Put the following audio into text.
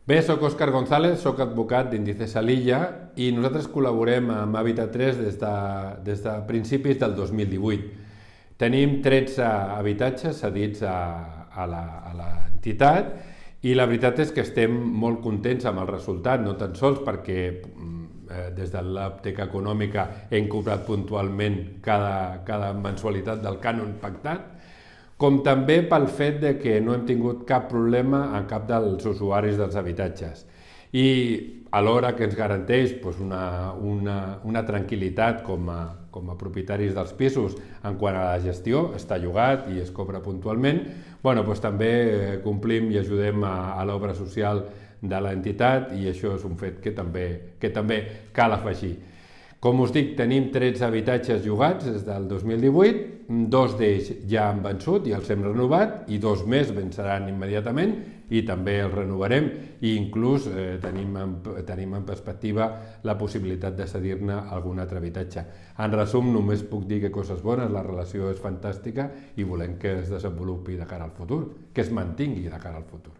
Bé, soc Òscar González, soc advocat d'Índices Alilla i nosaltres col·laborem amb Habitat 3 des de principis del 2018. Tenim 13 habitatges cedits a l'entitat i la veritat és que estem molt contents amb el resultat, no tan sols perquè des de l'òptica econòmica hem cobrat puntualment cada mensualitat del cànon pactat, com també pel fet de que no hem tingut cap problema en cap dels usuaris dels habitatges. I alhora que ens garanteix una tranquil·litat com a propietaris dels pisos en quant a la gestió, està llogat i es cobra puntualment, també complim i ajudem a l'obra social de l'entitat i això és un fet que també cal afegir. Com us dic, tenim 13 habitatges llogats des del 2018, 2 d'ells ja han vençut i els hem renovat i 2 més venceran immediatament i també els renovarem i inclús tenim en perspectiva la possibilitat de cedir-ne algun altre habitatge. En resum, només puc dir que coses bones, la relació és fantàstica i volem que es desenvolupi de cara al futur, que es mantingui de cara al futur.